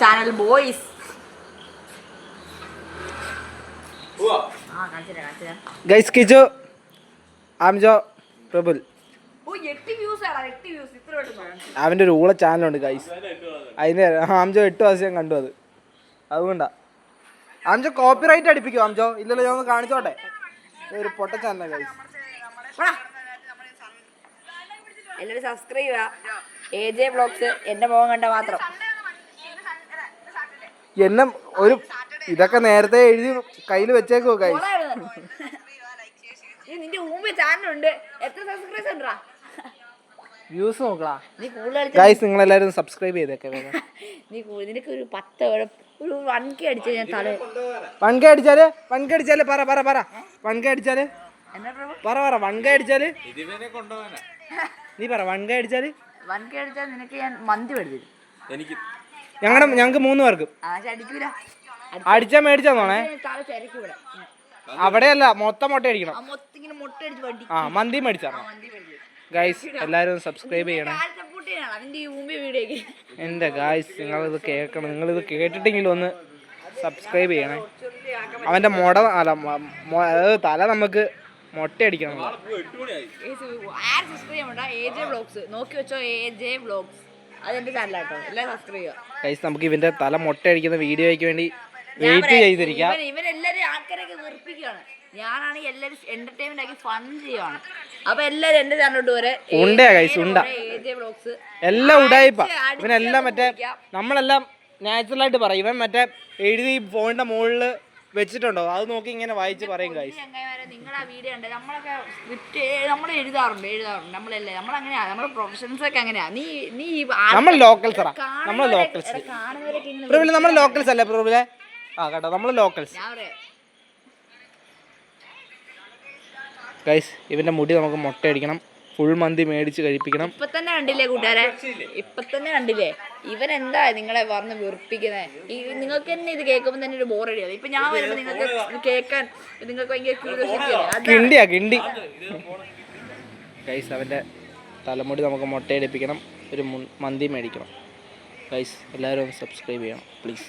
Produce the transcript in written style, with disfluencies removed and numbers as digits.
channel, boys. Guys, Kijo, Amjo, Prabhul. അവൻ്റെ ഒരു ഊള ചാനലുണ്ട് ഗൈസ്. അതിന് ആംജോ 8 ദിവസം കണ്ടു. അതുകൊണ്ടാ ആംജോ കോപ്പിറൈറ്റ് അടിപ്പിക്കും. ആംജോ ഇല്ലല്ലോ, ഞാൻ ഒന്ന് കാണിച്ചോട്ടെ. ഒരു പൊട്ട ചാനലാണ് ഗൈസ്. എല്ലാവരും സബ്സ്ക്രൈബ് ചെയ്യുക. AJ Vlogs എൻ്റെ മുഖം കണ്ട മാത്രം. എന്നെ ഒരു ഇതൊക്കെ നേരത്തെ എഴുതി കയ്യിൽ വെച്ചേക്കോ ഗൈസ്. നിന്റെ മുമ്പ് ചാനലുണ്ട്, എത്ര സബ്സ്ക്രൈബേഴ്സ് ഉണ്ടാ? വ്യൂസ് നോക്കടാ ഗൈസ്. നിങ്ങൾ എല്ലാവരും സബ്സ്ക്രൈബ് ചെയ്തേക്കെ. നീ നിനക്ക് ഒരു 10 ഒരു 1K അടിച്ചു ഞാൻ തല 1K അടിച്ചാല് 1K അടിച്ചാല് പറ 1K അടിച്ചാല് പറ 1K അടിച്ചാല് നീ പറ 1K അടിച്ചാല് 1K അടിച്ചാൽ നിനക്ക് ഞാൻ മന്തി മേടിച്ചു. ഞങ്ങൾക്ക് 3 പേർക്ക് അടിച്ചാ മേടിച്ചാന്നോണേ. അവിടെയല്ല, മൊത്തം മുട്ട അടിക്കണം. ആ മന്തി മേടിച്ചാ ഗൈസ്. എല്ലാവരും സബ്സ്ക്രൈബ് ചെയ്യണം എൻ്റെ ഗൈസ്. നിങ്ങളിത് കേൾക്കണം. നിങ്ങളിത് കേട്ടിട്ടെങ്കിലും ഒന്ന് സബ്സ്ക്രൈബ് ചെയ്യണേ. അവൻ്റെ തല നമുക്ക് മുട്ട അടിക്കണം. നോക്കി വെച്ചോ, AJ Vlogs അതെന്റെ ചാനലാട്ടോ. എല്ലാം സബ്സ്ക്രൈബ് ചെയ്യുക ഗൈസ്. നമുക്ക് ഇവന്റെ തല മുട്ട അടിക്കുന്ന വീഡിയോയ്ക്ക് വേണ്ടി വെയിറ്റ് ചെയ്തിരിക്കാം. ഇവരെല്ലാരും ആൾക്കാരൊക്കെ വെറുപ്പിക്കുകയാണ്. ഞാനാണെങ്കിൽ എല്ലാവരും എന്റർടൈൻമെന്റ് ആക്കി ഫൺ ചെയ്യുവാണ്. അപ്പൊ എല്ലാരും എന്റെ ചാനലോട്ട് വരെ ഗൈസ് ഉണ്ട AJ Vlogs എല്ലാം ഉടായിപ്പ. ഇവനെല്ലാം മറ്റേ നമ്മളെല്ലാം നാച്ചുറലായിട്ട് പറയും. ഇവൻ മറ്റേ എഴുതി ഫോണിന്റെ മുകളിൽ വെച്ചിട്ടുണ്ടോ, അത് നോക്കി ഇങ്ങനെ വായിച്ച് പറയും ഗൈസ്. നിങ്ങളാ വീഡിയോ ഉണ്ട്, നമ്മളൊക്കെ സ്ക്രിപ്റ്റ് നമ്മൾ എഴുതാറുണ്ട്. നമ്മളങ്ങനെയാ, നമ്മുടെ പ്രൊഫഷൻസ് ഒക്കെ അങ്ങനെയാ. നമ്മൾ ലോക്കൽസ് നമ്മൾ ലോക്കൽസ് നമ്മൾ ലോക്കൽസ് അല്ലേ പ്രഭുലെ? ആ കേട്ടോ, നമ്മൾ ലോക്കൽസ് ഗൈസ്. ഇവന്റെ മുടി നമുക്ക് മുട്ട അടിക്കണം. ഫുൾ മന്തി മേടിച്ച് കഴിപ്പിക്കണം. ഇപ്പൊ തന്നെ കണ്ടില്ലേ കൂട്ടുകാരെ, ഇപ്പൊ തന്നെ കണ്ടില്ലേ ഇവൻ എന്താ നിങ്ങളെ പറഞ്ഞ് വെറുപ്പിക്കുന്നത്. നിങ്ങൾക്ക് തന്നെ ഇത് കേൾക്കുമ്പോൾ തന്നെ ഒരു ബോറടിയാണ്. ഇപ്പൊ ഞാൻ വരുമ്പോ നിങ്ങൾക്ക് കേൾക്കാൻ നിങ്ങൾക്ക് ഭയങ്കര കിണ്ടി ഗൈസ്. അവന്റെ തലമുടി നമുക്ക് മുട്ടയടിപ്പിക്കണം. ഒരു മന്തി മേടിക്കണം ഗൈസ്. എല്ലാവരും സബ്സ്ക്രൈബ് ചെയ്യണം പ്ലീസ്.